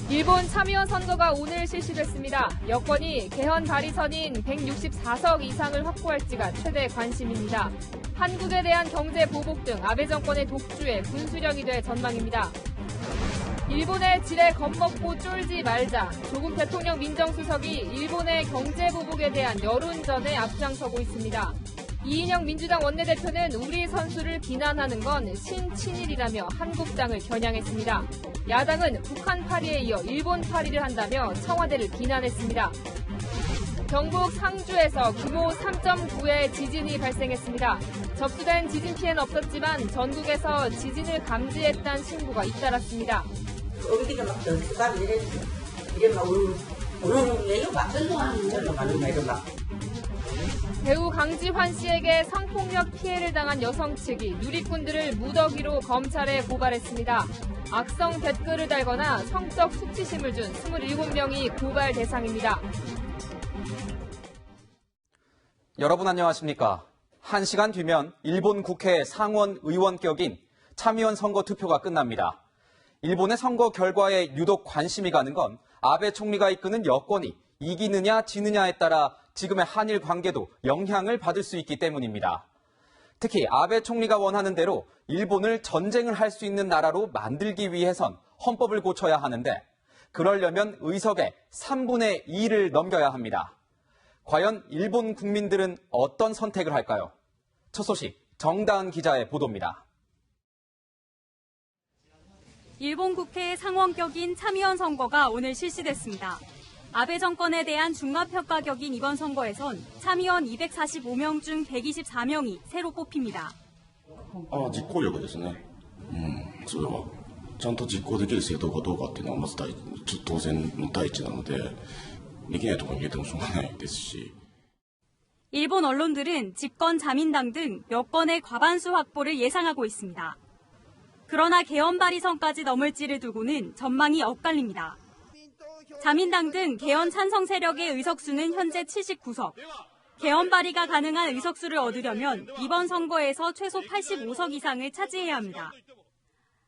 일본 참의원 선거가 오늘 실시됐습니다. 여권이 개헌 발의선인 164석 이상을 확보할지가 최대 관심입니다. 한국에 대한 경제 보복 등 아베 정권의 독주에 분수령이 될 전망입니다. 일본의 지뢰 겁먹고 쫄지 말자. 조국 대통령 민정수석이 일본의 경제 보복에 대한 여론전에 앞장서고 있습니다. 이인영 민주당 원내대표는 우리 선수를 비난하는 건 신친일이라며 한국당을 겨냥했습니다. 야당은 북한 파리에 이어 일본 파리를 한다며 청와대를 비난했습니다. 경북 상주에서 규모 3.9의 지진이 발생했습니다. 접수된 지진 피해는 없었지만 전국에서 지진을 감지했다는 신고가 잇따랐습니다. 어디가 막 전수가 이래 막 우는 애가 막 배우 강지환 씨에게 성폭력 피해를 당한 여성 측이 누리꾼들을 무더기로 검찰에 고발했습니다. 악성 댓글을 달거나 성적 수치심을 준 27명이 고발 대상입니다. 여러분 안녕하십니까? 1시간 뒤면 일본 국회 상원 의원격인 참의원 선거 투표가 끝납니다. 일본의 선거 결과에 유독 관심이 가는 건 아베 총리가 이끄는 여권이 이기느냐 지느냐에 따라 지금의 한일 관계도 영향을 받을 수 있기 때문입니다. 특히 아베 총리가 원하는 대로 일본을 전쟁을 할 수 있는 나라로 만들기 위해선 헌법을 고쳐야 하는데 그러려면 의석의 3분의 2를 넘겨야 합니다. 과연 일본 국민들은 어떤 선택을 할까요? 첫 소식 정다은 기자의 보도입니다. 일본 국회 상원격인 참의원 선거가 오늘 실시됐습니다. 아베 정권에 대한 중합평가격인 이번 선거에선 참의원 245명 중 124명이 새로 뽑힙니다. 実行力ですね。それはちゃんと実行できる政党かどうかっていうのはまず当然の第一なので、できないところに入れてもしょうがないですし。 일본 언론들은 집권 자민당 등 여권의 과반수 확보를 예상하고 있습니다. 그러나 개헌 발의선까지 넘을지를 두고는 전망이 엇갈립니다. 자민당 등 개헌 찬성 세력의 의석수는 현재 79석. 개헌 발의가 가능한 의석수를 얻으려면 이번 선거에서 최소 85석 이상을 차지해야 합니다.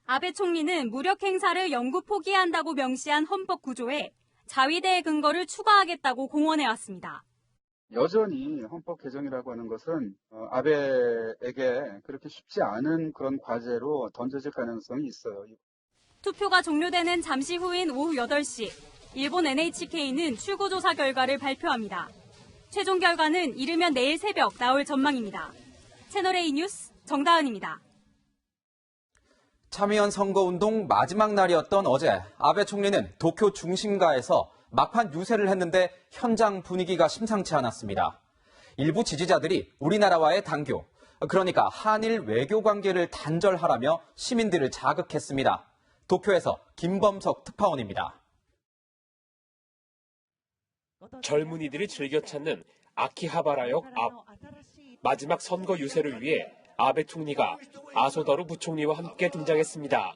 아베 총리는 무력 행사를 영구 포기한다고 명시한 헌법 구조에 자위대의 근거를 추가하겠다고 공언해왔습니다. 여전히 헌법 개정이라고 하는 것은 아베에게 그렇게 쉽지 않은 그런 과제로 던져질 가능성이 있어요. 투표가 종료되는 잠시 후인 오후 8시, 일본 NHK는 출구조사 결과를 발표합니다. 최종 결과는 이르면 내일 새벽 나올 전망입니다. 채널A 뉴스 정다은입니다. 참의원 선거운동 마지막 날이었던 어제 아베 총리는 도쿄 중심가에서 막판 유세를 했는데 현장 분위기가 심상치 않았습니다. 일부 지지자들이 우리나라와의 단교, 그러니까 한일 외교 관계를 단절하라며 시민들을 자극했습니다. 도쿄에서 김범석 특파원입니다. 젊은이들이 즐겨 찾는 아키하바라역 앞. 마지막 선거 유세를 위해 아베 총리가 아소다루 부총리와 함께 등장했습니다.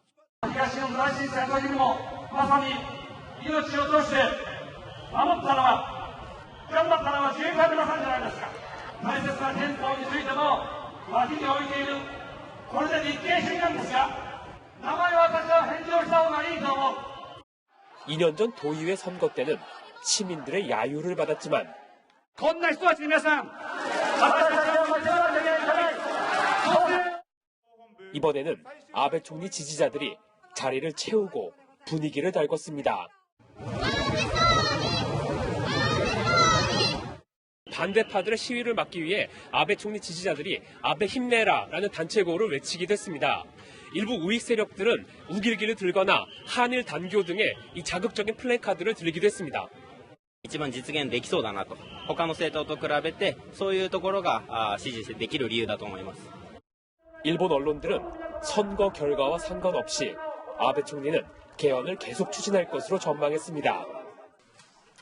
이 년 전 도의회 선거 때는 시민들의 야유를 받았지만 이번에는 아베 총리 지지자들이 자리를 채우고 분위기를 달궜습니다. 반대파들의 시위를 막기 위해 아베 총리 지지자들이 아베 힘내라라는 단체구호를 외치기도 했습니다. 일부 우익 세력들은 우길기를 들거나 한일 단교 등의 이 자극적인 플래카드를 들기도 했습니다. 一番実現できそうだなと。他の政党と比べてそういうところが支持できる理由だと思います。 일본 언론들은 선거 결과와 상관없이 아베 총리는 개헌을 계속 추진할 것으로 전망했습니다.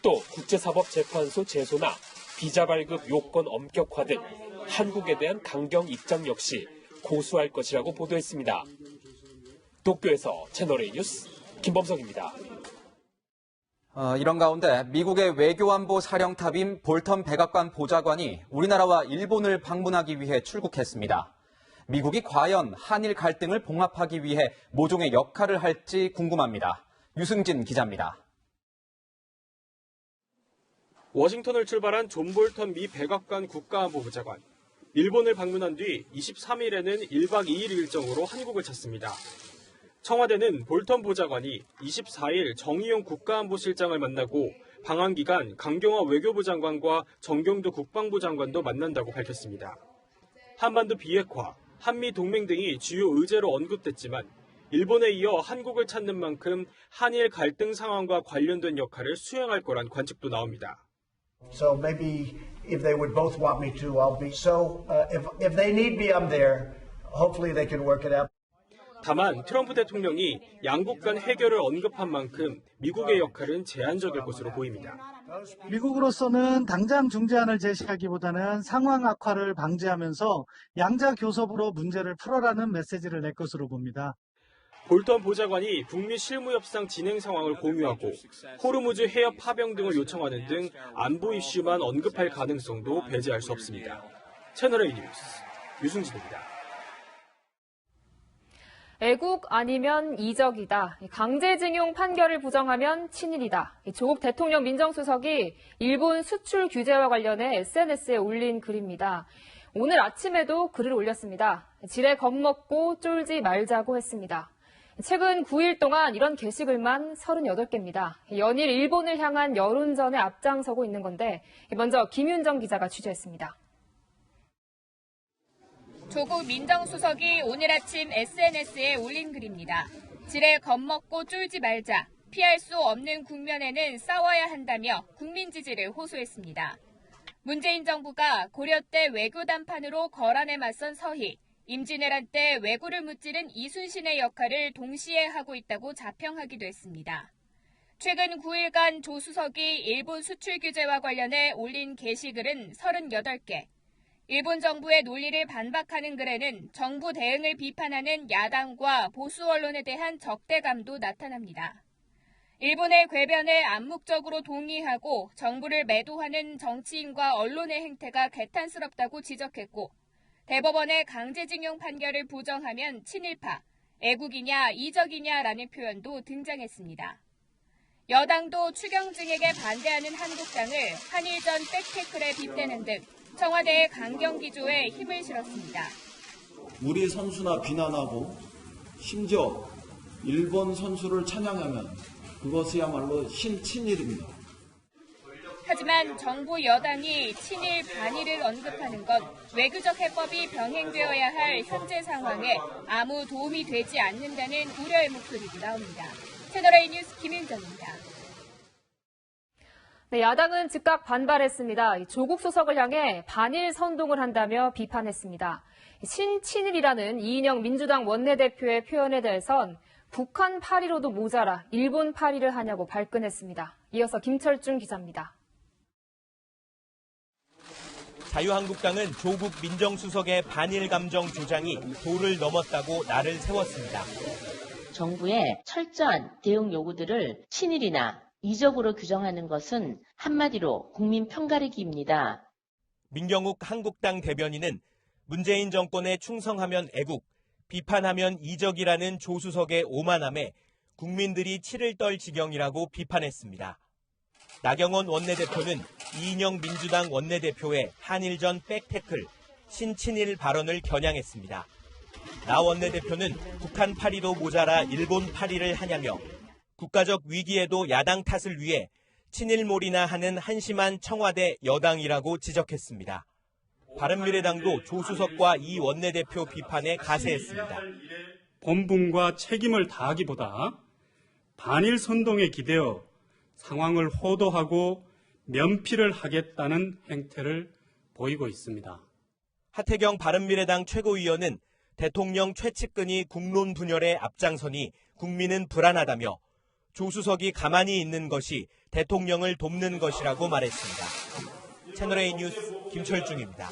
또 국제사법재판소 제소나 비자 발급 요건 엄격화 등 한국에 대한 강경 입장 역시 고수할 것이라고 보도했습니다. 도쿄에서 채널A 뉴스 김범석입니다. 이런 가운데 미국의 외교안보 사령탑인 볼턴 백악관 보좌관이 우리나라와 일본을 방문하기 위해 출국했습니다. 미국이 과연 한일 갈등을 봉합하기 위해 모종의 역할을 할지 궁금합니다. 유승진 기자입니다. 워싱턴을 출발한 존 볼턴 미 백악관 국가안보보좌관. 일본을 방문한 뒤 23일에는 1박 2일 일정으로 한국을 찾습니다. 청와대는 볼턴 보좌관이 24일 정의용 국가안보실장을 만나고 방한 기간 강경화 외교부 장관과 정경도 국방부 장관도 만난다고 밝혔습니다. 한반도 비핵화, 한미 동맹 등이 주요 의제로 언급됐지만 일본에 이어 한국을 찾는 만큼 한일 갈등 상황과 관련된 역할을 수행할 거란 관측도 나옵니다. So maybe if they would both want me to, I'll be. So if they need me, I'm there. Hopefully they can work it out. 다만 트럼프 대통령이 양국 간 해결을 언급한 만큼 미국의 역할은 제한적일 것으로 보입니다. 미국으로서는 당장 중재안을 제시하기보다는 상황 악화를 방지하면서 양자 교섭으로 문제를 풀어라는 메시지를 낼 것으로 봅니다. 볼턴 보좌관이 북미 실무 협상 진행 상황을 공유하고 호르무즈 해협 파병 등을 요청하는 등 안보 이슈만 언급할 가능성도 배제할 수 없습니다. 채널A 뉴스 유승진입니다. 애국 아니면 이적이다. 강제징용 판결을 부정하면 친일이다. 조국 대통령 민정수석이 일본 수출 규제와 관련해 SNS에 올린 글입니다. 오늘 아침에도 글을 올렸습니다. 지레 겁먹고 쫄지 말자고 했습니다. 최근 9일 동안 이런 게시글만 38개입니다. 연일 일본을 향한 여론전에 앞장서고 있는 건데 먼저 김윤정 기자가 취재했습니다. 조국 민정수석이 오늘 아침 SNS에 올린 글입니다. 지레 겁먹고 쫄지 말자. 피할 수 없는 국면에는 싸워야 한다며 국민 지지를 호소했습니다. 문재인 정부가 고려 때 외교 단판으로 거란에 맞선 서희, 임진왜란 때 왜구를 무찌른 이순신의 역할을 동시에 하고 있다고 자평하기도 했습니다. 최근 9일간 조 수석이 일본 수출 규제와 관련해 올린 게시글은 38개. 일본 정부의 논리를 반박하는 글에는 정부 대응을 비판하는 야당과 보수 언론에 대한 적대감도 나타납니다. 일본의 궤변에 암묵적으로 동의하고 정부를 매도하는 정치인과 언론의 행태가 개탄스럽다고 지적했고 대법원의 강제징용 판결을 부정하면 친일파, 애국이냐 이적이냐라는 표현도 등장했습니다. 여당도 추경증액에 반대하는 한국당을 한일전 백태클에 빗대는 등 청와대의 강경 기조에 힘을 실었습니다. 우리 선수나 비난하고 심지어 일본 선수를 찬양하면 그것이야말로 신친일입니다. 하지만 정부 여당이 친일 반일을 언급하는 건 외교적 해법이 병행되어야 할 현재 상황에 아무 도움이 되지 않는다는 우려의 목소리도 나옵니다. 채널A 뉴스 김윤정입니다. 네, 야당은 즉각 반발했습니다. 조국 수석을 향해 반일 선동을 한다며 비판했습니다. 신친일이라는 이인영 민주당 원내대표의 표현에 대해선 북한 파리로도 모자라 일본 파리를 하냐고 발끈했습니다. 이어서 김철중 기자입니다. 자유한국당은 조국 민정수석의 반일 감정 주장이 도를 넘었다고 날을 세웠습니다. 정부의 철저한 대응 요구들을 친일이나 이적으로 규정하는 것은 한마디로 국민 편가르기입니다. 민경욱 한국당 대변인은 문재인 정권에 충성하면 애국, 비판하면 이적이라는 조 수석의 오만함에 국민들이 치를 떨 지경이라고 비판했습니다. 나경원 원내대표는 이인영 민주당 원내대표의 한일전 백태클, 신친일 발언을 겨냥했습니다. 나 원내대표는 북한 파리도 모자라 일본 파리를 하냐며 국가적 위기에도 야당 탓을 위해 친일몰이나 하는 한심한 청와대 여당이라고 지적했습니다. 바른미래당도 조 수석과 이 원내대표 비판에 가세했습니다. 본분과 책임을 다하기보다 반일 선동에 기대어 상황을 호도하고 면피를 하겠다는 행태를 보이고 있습니다. 하태경 바른미래당 최고위원은 대통령 최측근이 국론 분열에 앞장서니 국민은 불안하다며 조 수석이 가만히 있는 것이 대통령을 돕는 것이라고 말했습니다. 채널A 뉴스 김철중입니다.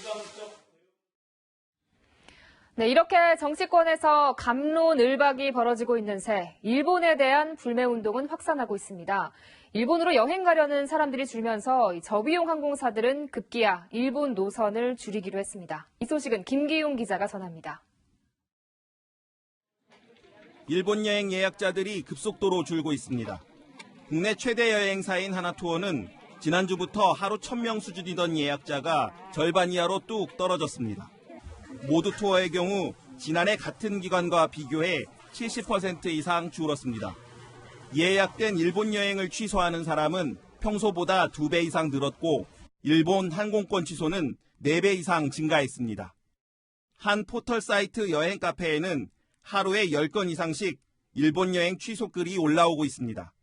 네, 이렇게 정치권에서 갑론을박이 벌어지고 있는 새 일본에 대한 불매운동은 확산하고 있습니다. 일본으로 여행 가려는 사람들이 줄면서 저비용 항공사들은 급기야 일본 노선을 줄이기로 했습니다. 이 소식은 김기용 기자가 전합니다. 일본 여행 예약자들이 급속도로 줄고 있습니다. 국내 최대 여행사인 하나투어는 지난주부터 하루 1000명 수준이던 예약자가 절반 이하로 뚝 떨어졌습니다. 모두 투어의 경우 지난해 같은 기간과 비교해 70% 이상 줄었습니다. 예약된 일본 여행을 취소하는 사람은 평소보다 2배 이상 늘었고 일본 항공권 취소는 4배 이상 증가했습니다. 한 포털 사이트 여행 카페에는 하루에 10건 이상씩 일본 여행 취소 글이 올라오고 있습니다.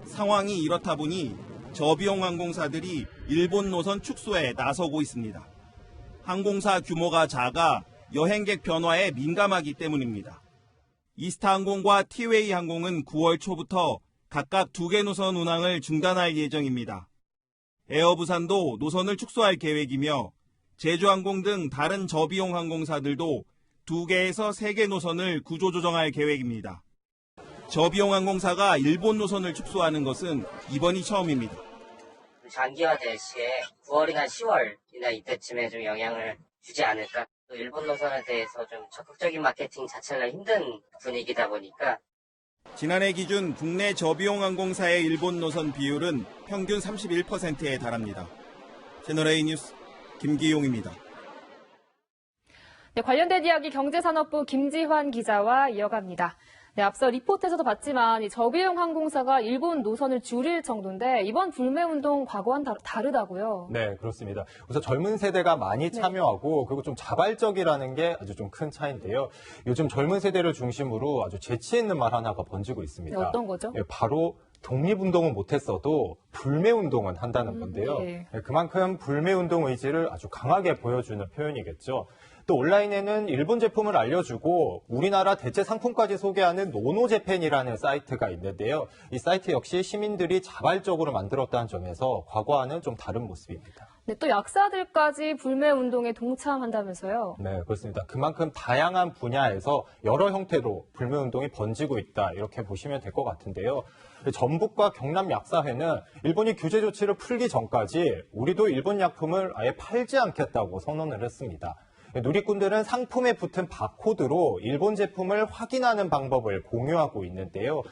상황이 이렇다 보니 저비용 항공사들이 일본 노선 축소에 나서고 있습니다. 항공사 규모가 작아 여행객 변화에 민감하기 때문입니다. 이스타항공과 티웨이 항공은 9월 초부터 각각 2개 노선 운항을 중단할 예정입니다. 에어부산도 노선을 축소할 계획이며 제주항공 등 다른 저비용 항공사들도 2개에서 3개 노선을 구조조정할 계획입니다. 저비용 항공사가 일본 노선을 축소하는 것은 이번이 처음입니다. 장기화될 시에 9월이나 10월이나 이때쯤에 좀 영향을 주지 않을까. 또 일본 노선에 대해서 좀 적극적인 마케팅 자체가 힘든 분위기다 보니까 지난해 기준 국내 저비용 항공사의 일본 노선 비율은 평균 31%에 달합니다. 채널A 뉴스 김기용입니다. 네, 관련된 이야기 경제산업부 김지환 기자와 이어갑니다. 네, 앞서 리포트에서도 봤지만 이 저비용 항공사가 일본 노선을 줄일 정도인데 이번 불매운동 과거와는 다르다고요? 네, 그렇습니다. 우선 젊은 세대가 많이 참여하고 그리고 좀 자발적이라는 게 아주 좀 큰 차이인데요. 요즘 젊은 세대를 중심으로 아주 재치 있는 말 하나가 번지고 있습니다. 네, 어떤 거죠? 네, 바로 독립운동은 못했어도 불매운동은 한다는 건데요. 네. 그만큼 불매운동 의지를 아주 강하게 보여주는 표현이겠죠. 또 온라인에는 일본 제품을 알려주고 우리나라 대체 상품까지 소개하는 노노재팬이라는 사이트가 있는데요. 이 사이트 역시 시민들이 자발적으로 만들었다는 점에서 과거와는 좀 다른 모습입니다. 네, 또 약사들까지 불매운동에 동참한다면서요? 네, 그렇습니다. 그만큼 다양한 분야에서 여러 형태로 불매운동이 번지고 있다 이렇게 보시면 될 것 같은데요. 전북과 경남 약사회는 일본이 규제 조치를 풀기 전까지 우리도 일본 약품을 아예 팔지 않겠다고 선언을 했습니다. 누리꾼들은 상품에 붙은 바코드로 일본 제품을 확인하는 방법을 공유하고 있는데요.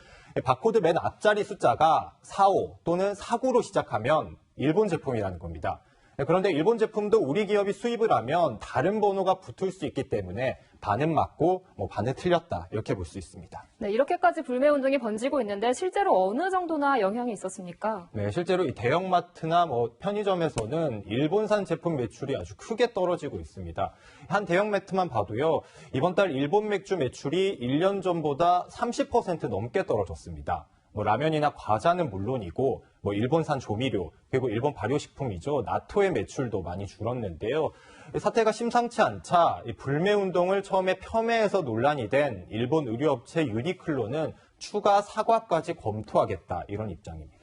바코드 맨 앞자리 숫자가 45 또는 49로 시작하면 일본 제품이라는 겁니다. 그런데 일본 제품도 우리 기업이 수입을 하면 다른 번호가 붙을 수 있기 때문에 반은 맞고 반은 틀렸다 이렇게 볼 수 있습니다. 네, 이렇게까지 불매운동이 번지고 있는데 실제로 어느 정도나 영향이 있었습니까? 네, 실제로 이 대형마트나 편의점에서는 일본산 제품 매출이 아주 크게 떨어지고 있습니다. 한 대형마트만 봐도요, 이번 달 일본 맥주 매출이 1년 전보다 30% 넘게 떨어졌습니다. 라면이나 과자는 물론이고 일본산 조미료 그리고 일본 발효식품이죠. 나토의 매출도 많이 줄었는데요. 사태가 심상치 않자 불매운동을 처음에 폄훼해서 논란이 된 일본 의류업체 유니클로는 추가 사과까지 검토하겠다 이런 입장입니다.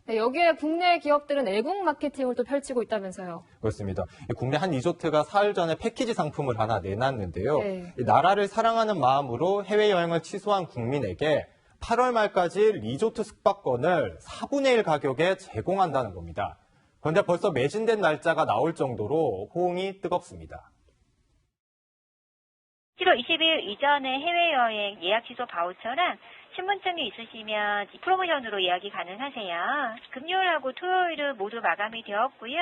네, 여기에 국내 기업들은 애국 마케팅을 또 펼치고 있다면서요. 그렇습니다. 국내 한 리조트가 사흘 전에 패키지 상품을 하나 내놨는데요. 네. 나라를 사랑하는 마음으로 해외여행을 취소한 국민에게 8월 말까지 리조트 숙박권을 4분의 1 가격에 제공한다는 겁니다. 그런데 벌써 매진된 날짜가 나올 정도로 호응이 뜨겁습니다. 7월 20일 이전에 해외여행 예약 취소 바우처랑 신분증이 있으시면 프로모션으로 예약이 가능하세요. 금요일하고 토요일은 모두 마감이 되었고요.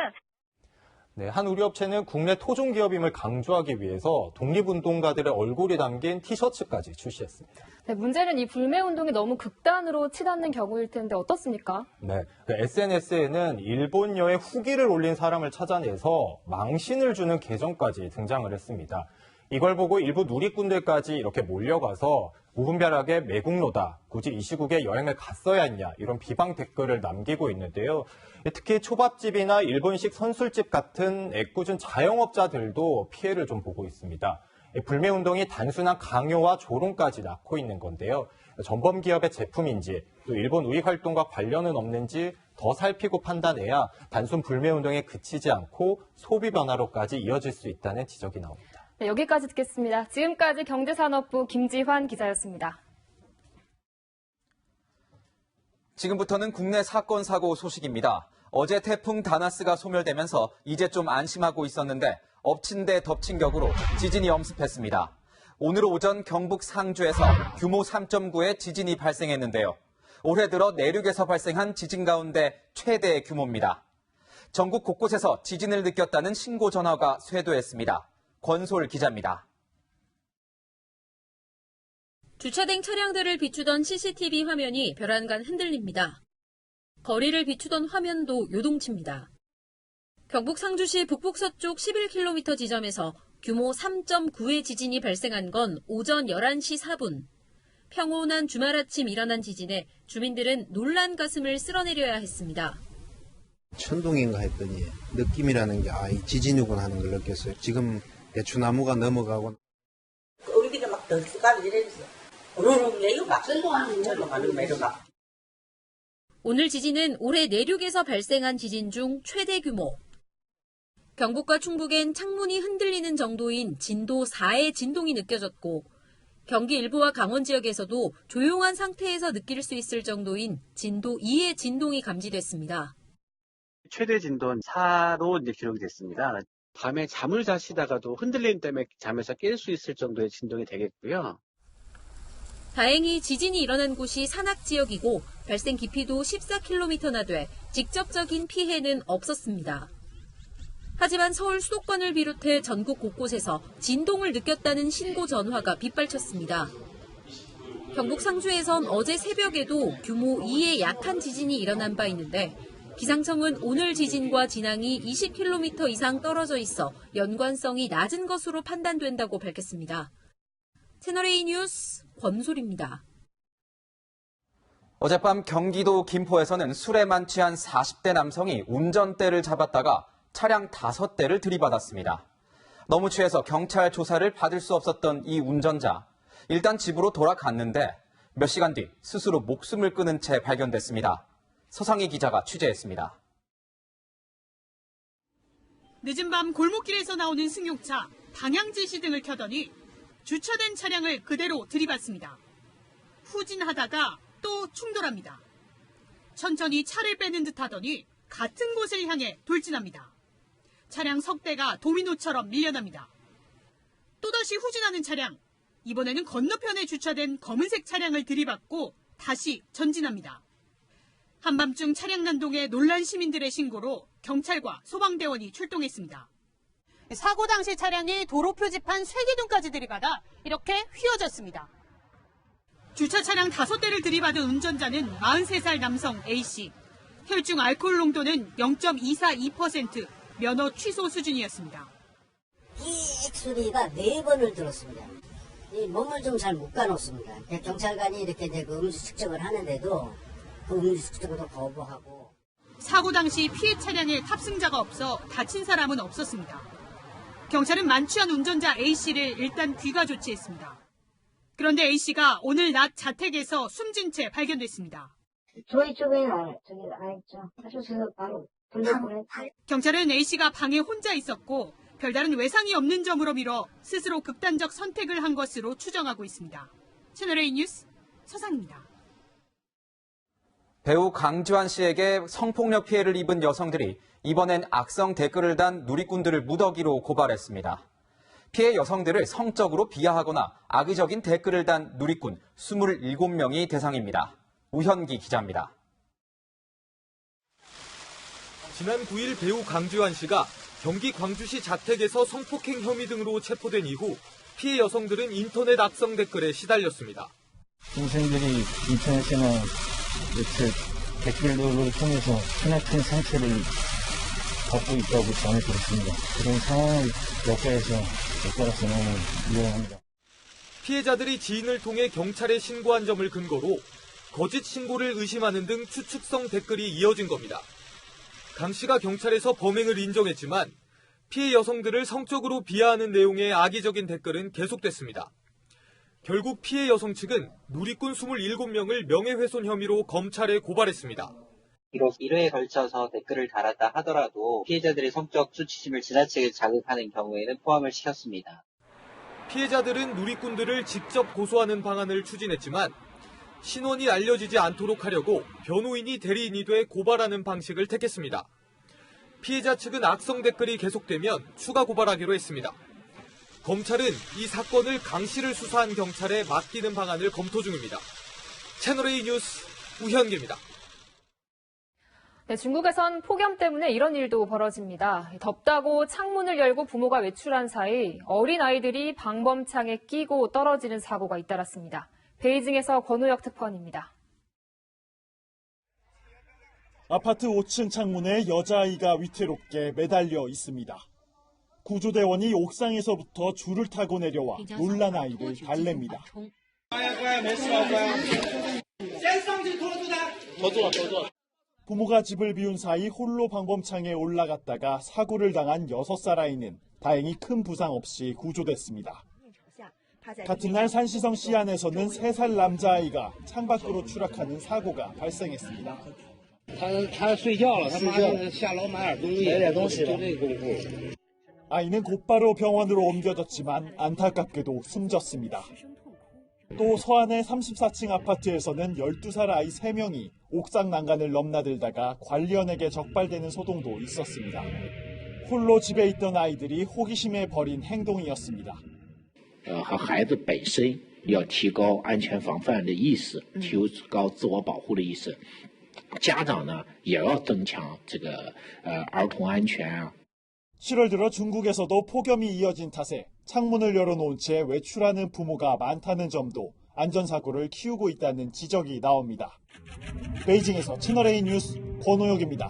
네, 한 의류업체는 국내 토종 기업임을 강조하기 위해서 독립운동가들의 얼굴이 담긴 티셔츠까지 출시했습니다. 네, 문제는 이 불매운동이 너무 극단으로 치닫는 경우일 텐데 어떻습니까? 네, SNS에는 일본 여행 후기를 올린 사람을 찾아내서 망신을 주는 계정까지 등장을 했습니다. 이걸 보고 일부 누리꾼들까지 이렇게 몰려가서 무분별하게 매국노다, 굳이 이 시국에 여행을 갔어야 했냐 이런 비방 댓글을 남기고 있는데요. 특히 초밥집이나 일본식 선술집 같은 애꿎은 자영업자들도 피해를 좀 보고 있습니다. 불매운동이 단순한 강요와 조롱까지 낳고 있는 건데요. 전범 기업의 제품인지 또 일본 우익 활동과 관련은 없는지 더 살피고 판단해야 단순 불매운동에 그치지 않고 소비 변화로까지 이어질 수 있다는 지적이 나옵니다. 네, 여기까지 듣겠습니다. 지금까지 경제산업부 김지환 기자였습니다. 지금부터는 국내 사건 사고 소식입니다. 어제 태풍 다나스가 소멸되면서 이제 좀 안심하고 있었는데 엎친 데 덮친 격으로 지진이 엄습했습니다. 오늘 오전 경북 상주에서 규모 3.9의 지진이 발생했는데요. 올해 들어 내륙에서 발생한 지진 가운데 최대 규모입니다. 전국 곳곳에서 지진을 느꼈다는 신고 전화가 쇄도했습니다. 권솔 기자입니다. 주차된 차량들을 비추던 CCTV 화면이 벼랑간 흔들립니다. 거리를 비추던 화면도 요동칩니다. 경북 상주시 북북서쪽 11km 지점에서 규모 3.9의 지진이 발생한 건 오전 11시 4분. 평온한 주말 아침 일어난 지진에 주민들은 놀란 가슴을 쓸어내려야 했습니다. 천둥인가 했더니 느낌이라는 게 이 지진이구나 하는 걸 느꼈어요. 지금 대추나무가 넘어가고. 우리들이 막 덜쑥하게 이랬어. 오늘은 내가 막 천둥하는 절로 가는 매로 막. 오늘 지진은 올해 내륙에서 발생한 지진 중 최대 규모. 경북과 충북엔 창문이 흔들리는 정도인 진도 4의 진동이 느껴졌고 경기 일부와 강원 지역에서도 조용한 상태에서 느낄 수 있을 정도인 진도 2의 진동이 감지됐습니다. 최대 진도 4로 이제 기록이 됐습니다. 밤에 잠을 자시다가도 흔들림 때문에 잠에서 깰 수 있을 정도의 진동이 되겠고요. 다행히 지진이 일어난 곳이 산악 지역이고 발생 깊이도 14km나 돼 직접적인 피해는 없었습니다. 하지만 서울 수도권을 비롯해 전국 곳곳에서 진동을 느꼈다는 신고 전화가 빗발쳤습니다. 경북 상주에선 어제 새벽에도 규모 2의 약한 지진이 일어난 바 있는데 기상청은 오늘 지진과 진앙이 20km 이상 떨어져 있어 연관성이 낮은 것으로 판단된다고 밝혔습니다. 채널A 뉴스 권솔입니다. 어젯밤 경기도 김포에서는 술에 만취한 40대 남성이 운전대를 잡았다가 차량 5대를 들이받았습니다. 너무 취해서 경찰 조사를 받을 수 없었던 이 운전자. 일단 집으로 돌아갔는데 몇 시간 뒤 스스로 목숨을 끊은 채 발견됐습니다. 서상희 기자가 취재했습니다. 늦은 밤 골목길에서 나오는 승용차, 방향지시 등을 켜더니 주차된 차량을 그대로 들이받습니다. 후진하다가 또 충돌합니다. 천천히 차를 빼는 듯 하더니 같은 곳을 향해 돌진합니다. 차량 석 대가 도미노처럼 밀려납니다. 또다시 후진하는 차량, 이번에는 건너편에 주차된 검은색 차량을 들이받고 다시 전진합니다. 한밤중 차량 난동에 놀란 시민들의 신고로 경찰과 소방대원이 출동했습니다. 사고 당시 차량이 도로 표지판 쇠기둥까지 들이받아 이렇게 휘어졌습니다. 주차 차량 5대를 들이받은 운전자는 43살 남성 A씨. 혈중 알코올 농도는 0.242%, 면허 취소 수준이었습니다. 삐익 소리가 4번을 들었습니다. 이 몸을 좀 잘 못 가놓습니다. 경찰관이 이렇게 그 음주 측정을 하는데도 그 음주 측정도 거부하고. 사고 당시 피해 차량에 탑승자가 없어 다친 사람은 없었습니다. 경찰은 만취한 운전자 A씨를 일단 귀가 조치했습니다. 그런데 A씨가 오늘 낮 자택에서 숨진 채 발견됐습니다. 저희 쪽에 저기 있죠. 그래서 바로 불러보내. 경찰은 A씨가 방에 혼자 있었고 별다른 외상이 없는 점으로 미뤄 스스로 극단적 선택을 한 것으로 추정하고 있습니다. 채널A 뉴스 서상입니다. 배우 강지환 씨에게 성폭력 피해를 입은 여성들이 이번엔 악성 댓글을 단 누리꾼들을 무더기로 고발했습니다. 피해 여성들을 성적으로 비하하거나 악의적인 댓글을 단 누리꾼 27명이 대상입니다. 우현기 기자입니다. 지난 9일 배우 강지환 씨가 경기 광주시 자택에서 성폭행 혐의 등으로 체포된 이후 피해 여성들은 인터넷 악성 댓글에 시달렸습니다. 동생들이 인터넷이나 댓글들을 통해서 크나큰 상처를 받고 있다고 전해 들었습니다. 그런 상황을 역사에서 따라서 너무 미안합니다. 피해자들이 지인을 통해 경찰에 신고한 점을 근거로 거짓 신고를 의심하는 등 추측성 댓글이 이어진 겁니다. 강 씨가 경찰에서 범행을 인정했지만 피해 여성들을 성적으로 비하하는 내용의 악의적인 댓글은 계속됐습니다. 결국 피해 여성 측은 누리꾼 27명을 명예훼손 혐의로 검찰에 고발했습니다. 비록 1회에 걸쳐서 댓글을 달았다 하더라도 피해자들의 성적 수치심을 지나치게 자극하는 경우에는 포함을 시켰습니다. 피해자들은 누리꾼들을 직접 고소하는 방안을 추진했지만 신원이 알려지지 않도록 하려고 변호인이 대리인이 돼 고발하는 방식을 택했습니다. 피해자 측은 악성 댓글이 계속되면 추가 고발하기로 했습니다. 검찰은 이 사건을 강 씨를 수사한 경찰에 맡기는 방안을 검토 중입니다. 채널A 뉴스 우현기입니다. 네, 중국에선 폭염 때문에 이런 일도 벌어집니다. 덥다고 창문을 열고 부모가 외출한 사이 어린 아이들이 방범창에 끼고 떨어지는 사고가 잇따랐습니다. 베이징에서 권우혁 특파원입니다. 아파트 5층 창문에 여자아이가 위태롭게 매달려 있습니다. 구조대원이 옥상에서부터 줄을 타고 내려와 놀란 아이를 달랩니다. 부모가 집을 비운 사이 홀로 방범창에 올라갔다가 사고를 당한 6살 아이는 다행히 큰 부상 없이 구조됐습니다. 같은 날 산시성 시안에서는 3살 남자아이가 창밖으로 추락하는 사고가 발생했습니다. 아이는 곧바로 병원으로 옮겨졌지만 안타깝게도 숨졌습니다. 또 서안의 34층 아파트에서는 12살 아이 3명이 옥상 난간을 넘나들다가 관리원에게 적발되는 소동도 있었습니다. 홀로 집에 있던 아이들이 호기심에 벌인 행동이었습니다. 和孩子本身要提高安全防范的意识，提高自我保护的意识。家长呢也要增强这个儿童安全啊。 7월 들어 중국에서도 폭염이 이어진 탓에 창문을 열어놓은 채 외출하는 부모가 많다는 점도 안전사고를 키우고 있다는 지적이 나옵니다. 베이징에서 채널A 뉴스 권호혁입니다.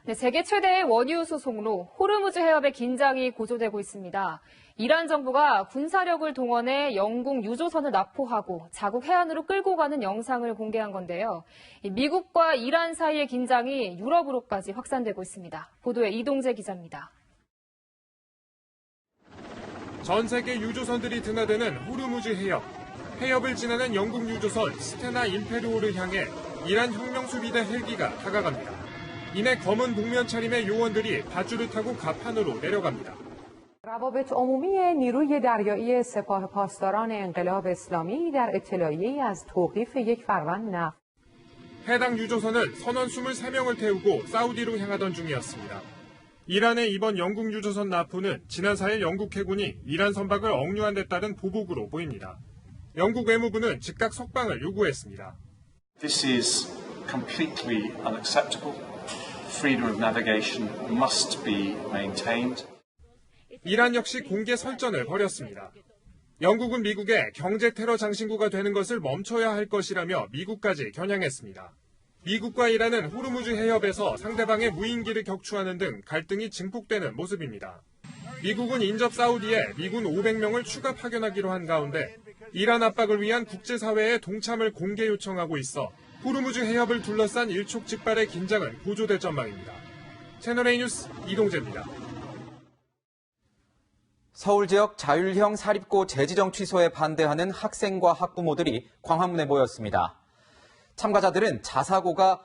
네, 세계 최대의 원유 수송로 호르무즈 해협의 긴장이 고조되고 있습니다. 이란 정부가 군사력을 동원해 영국 유조선을 납포하고 자국 해안으로 끌고 가는 영상을 공개한 건데요. 미국과 이란 사이의 긴장이 유럽으로까지 확산되고 있습니다. 보도에 이동재 기자입니다. 전 세계 유조선들이 드나드는 호르무즈 해협. 해협을 지나는 영국 유조선 스테나 임페리오를 향해 이란 혁명수비대 헬기가 다가갑니다. 이내 검은 복면 차림의 요원들이 밧줄을 타고 갑판으로 내려갑니다. روابط عمومی نیروی دریایی سپاه پاسداران انقلاب اسلامی در اطلاعیه‌ای از توقیف یک فروند نفت. 해당 유조선은 선원 23명을 태우고 사우디로 향하던 중이었습니다. 이란의 이번 영국 유조선 납포는 지난 4일 영국 해군이 이란 선박을 억류한 데 따른 보복으로 보입니다. 영국 외무부는 즉각 석방을 요구했습니다. This is completely unacceptable. Freedom of navigation must be maintained. 이란 역시 공개 설전을 벌였습니다. 영국은 미국의 경제 테러 장신구가 되는 것을 멈춰야 할 것이라며 미국까지 겨냥했습니다. 미국과 이란은 호르무즈 해협에서 상대방의 무인기를 격추하는 등 갈등이 증폭되는 모습입니다. 미국은 인접 사우디에 미군 500명을 추가 파견하기로 한 가운데 이란 압박을 위한 국제사회의 동참을 공개 요청하고 있어 호르무즈 해협을 둘러싼 일촉즉발의 긴장은 고조될 전망입니다. 채널A 뉴스 이동재입니다. 서울 지역 자율형 사립고 재지정 취소에 반대하는 학생과 학부모들이 광화문에 모였습니다. 참가자들은 자사고가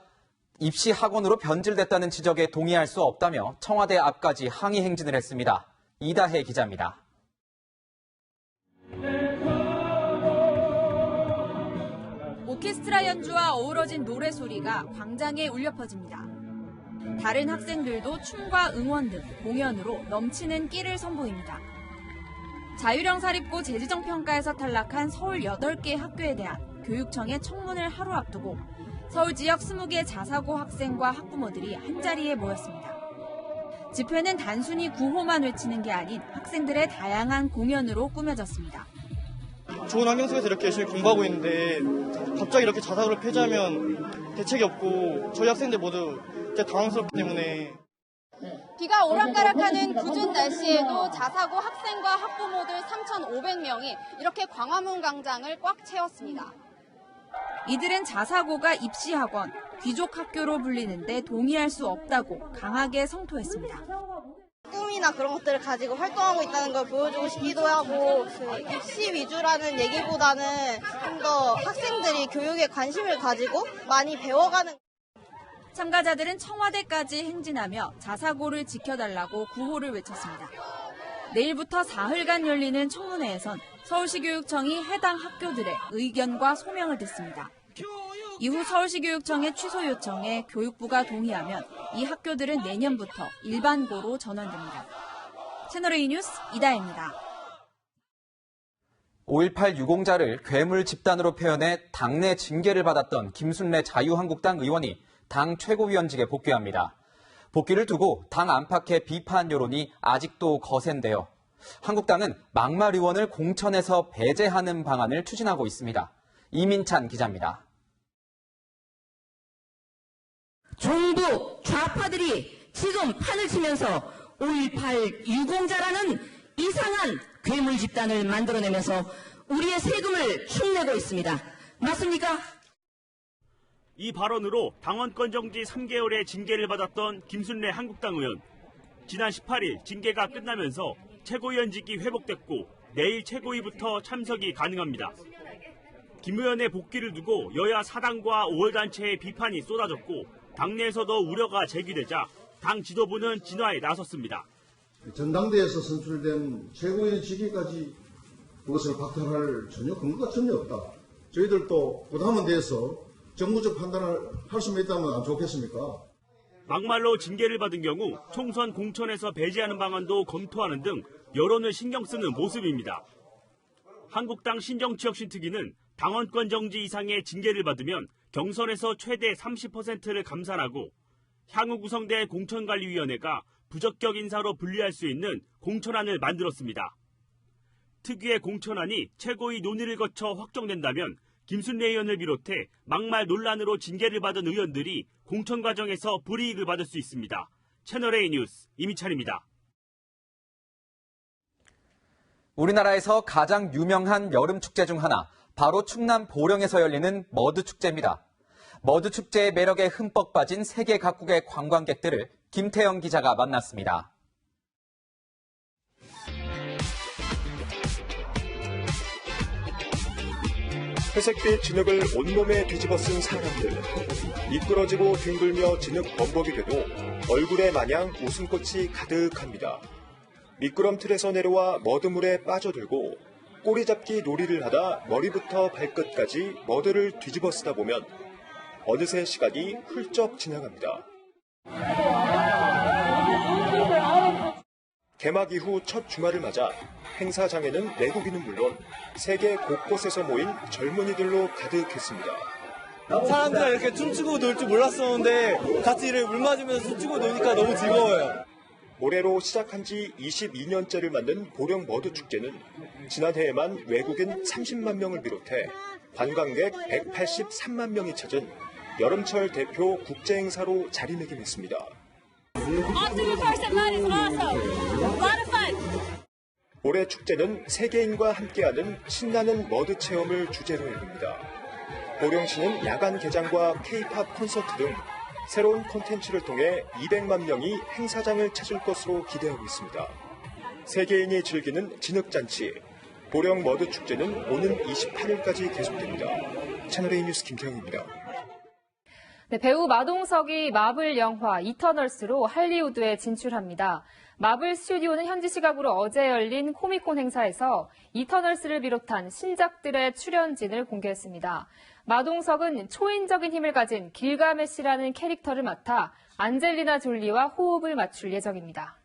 입시 학원으로 변질됐다는 지적에 동의할 수 없다며 청와대 앞까지 항의 행진을 했습니다. 이다혜 기자입니다. 오케스트라 연주와 어우러진 노래소리가 광장에 울려 퍼집니다. 다른 학생들도 춤과 응원 등 공연으로 넘치는 끼를 선보입니다. 자율형 사립고 재지정 평가에서 탈락한 서울 8개 학교에 대한 교육청의 청문을 하루 앞두고 서울 지역 20개 자사고 학생과 학부모들이 한자리에 모였습니다. 집회는 단순히 구호만 외치는 게 아닌 학생들의 다양한 공연으로 꾸며졌습니다. 좋은 환경 속에서 이렇게 열심히 공부하고 있는데 갑자기 이렇게 자사고를 폐지하면 대책이 없고 저희 학생들 모두 진짜 당황스럽기 때문에 비가 오락가락하는 궂은 날씨에도 자사고 학생과 학부모들 3,500명이 이렇게 광화문 광장을 꽉 채웠습니다. 이들은 자사고가 입시학원, 귀족학교로 불리는데 동의할 수 없다고 강하게 성토했습니다. 꿈이나 그런 것들을 가지고 활동하고 있다는 걸 보여주고 싶기도 하고 입시 위주라는 얘기보다는 좀 더 학생들이 교육에 관심을 가지고 많이 배워가는 참가자들은 청와대까지 행진하며 자사고를 지켜달라고 구호를 외쳤습니다. 내일부터 사흘간 열리는 청문회에선 서울시교육청이 해당 학교들의 의견과 소명을 듣습니다. 이후 서울시교육청의 취소 요청에 교육부가 동의하면 이 학교들은 내년부터 일반고로 전환됩니다. 채널A 뉴스 이다혜입니다. 5.18 유공자를 괴물 집단으로 표현해 당내 징계를 받았던 김순례 자유한국당 의원이 당 최고위원직에 복귀합니다. 복귀를 두고 당 안팎의 비판 여론이 아직도 거센데요. 한국당은 막말 의원을 공천에서 배제하는 방안을 추진하고 있습니다. 이민찬 기자입니다. 정부 좌파들이 지금 판을 치면서 5.18 유공자라는 이상한 괴물 집단을 만들어내면서 우리의 세금을 축내고 있습니다. 맞습니까? 이 발언으로 당원권 정지 3개월의 징계를 받았던 김순례 한국당 의원. 지난 18일 징계가 끝나면서 최고위원직이 회복됐고 내일 최고위부터 참석이 가능합니다. 김 의원의 복귀를 두고 여야 사당과 5월 단체의 비판이 쏟아졌고 당내에서도 우려가 제기되자 당 지도부는 진화에 나섰습니다. 전당대회에서 선출된 최고위원 시기까지 그것을 박탈할 전혀 근거가 전혀 없다. 저희들도 부담은 돼서 정무적 판단을 할 수만 있다면 안 좋겠습니까? 막말로 징계를 받은 경우 총선 공천에서 배제하는 방안도 검토하는 등 여론을 신경 쓰는 모습입니다. 한국당 신정치혁신특위는 당원권 정지 이상의 징계를 받으면 경선에서 최대 30%를 감산하고 향후 구성될 공천관리위원회가 부적격 인사로 분리할 수 있는 공천안을 만들었습니다. 특위의 공천안이 최고위 논의를 거쳐 확정된다면 김순례 의원을 비롯해 막말 논란으로 징계를 받은 의원들이 공천 과정에서 불이익을 받을 수 있습니다. 채널A 뉴스 이민찬입니다. 우리나라에서 가장 유명한 여름 축제 중 하나, 바로 충남 보령에서 열리는 머드축제입니다. 머드축제의 매력에 흠뻑 빠진 세계 각국의 관광객들을 김태영 기자가 만났습니다. 회색빛 진흙을 온몸에 뒤집어 쓴 사람들. 미끄러지고 뒹굴며 진흙 범벅이 돼도 얼굴에 마냥 웃음꽃이 가득합니다. 미끄럼틀에서 내려와 머드물에 빠져들고 꼬리잡기 놀이를 하다 머리부터 발끝까지 머드를 뒤집어 쓰다 보면 어느새 시간이 훌쩍 지나갑니다. 개막 이후 첫 주말을 맞아 행사장에는 내국인은 물론 세계 곳곳에서 모인 젊은이들로 가득했습니다. 사람들이랑 이렇게 춤추고 놀 줄 몰랐었는데 같이 이렇게 물 맞으면서 춤추고 노니까 너무 즐거워요. 올해로 시작한 지 22년째를 맞는 보령 머드축제는 지난해에만 외국인 30만 명을 비롯해 관광객 183만 명이 찾은 여름철 대표 국제행사로 자리매김했습니다. 올해 축제는 세계인과 함께하는 신나는 머드 체험을 주제로 열립니다. 보령시는 야간 개장과 K-팝 콘서트 등 새로운 콘텐츠를 통해 200만 명이 행사장을 찾을 것으로 기대하고 있습니다. 세계인이 즐기는 진흙잔치, 보령 머드 축제는 오는 28일까지 계속됩니다. 채널A 뉴스 김태형입니다. 네, 배우 마동석이 마블 영화 이터널스로 할리우드에 진출합니다. 마블 스튜디오는 현지 시각으로 어제 열린 코미콘 행사에서 이터널스를 비롯한 신작들의 출연진을 공개했습니다. 마동석은 초인적인 힘을 가진 길가메시라는 캐릭터를 맡아 안젤리나 졸리와 호흡을 맞출 예정입니다.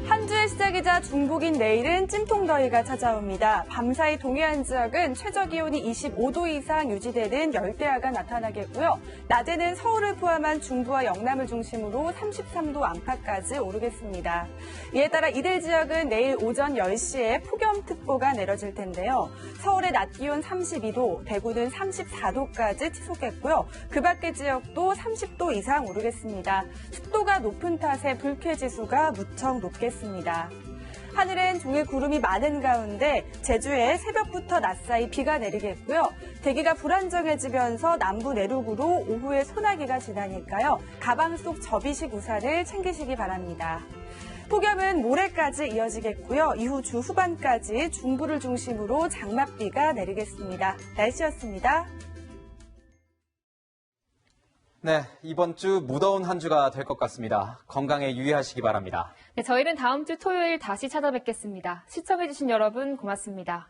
한 주의 시작이자 중복인 내일은 찜통더위가 찾아옵니다. 밤사이 동해안 지역은 최저기온이 25도 이상 유지되는 열대야가 나타나겠고요. 낮에는 서울을 포함한 중부와 영남을 중심으로 33도 안팎까지 오르겠습니다. 이에 따라 이들 지역은 내일 오전 10시에 폭염특보가 내려질 텐데요. 서울의 낮 기온 32도, 대구는 34도까지 치솟겠고요. 그 밖의 지역도 30도 이상 오르겠습니다. 습도가 높은 탓에 불쾌지수가 무척 높겠습니다. 하늘엔 종일 구름이 많은 가운데 제주에 새벽부터 낮사이 비가 내리겠고요. 대기가 불안정해지면서 남부 내륙으로 오후에 소나기가 지나니까요. 가방 속 접이식 우산을 챙기시기 바랍니다. 폭염은 모레까지 이어지겠고요. 이후 주 후반까지 중부를 중심으로 장맛비가 내리겠습니다. 날씨였습니다. 네, 이번 주 무더운 한 주가 될 것 같습니다. 건강에 유의하시기 바랍니다. 네, 저희는 다음 주 토요일 다시 찾아뵙겠습니다. 시청해주신 여러분 고맙습니다.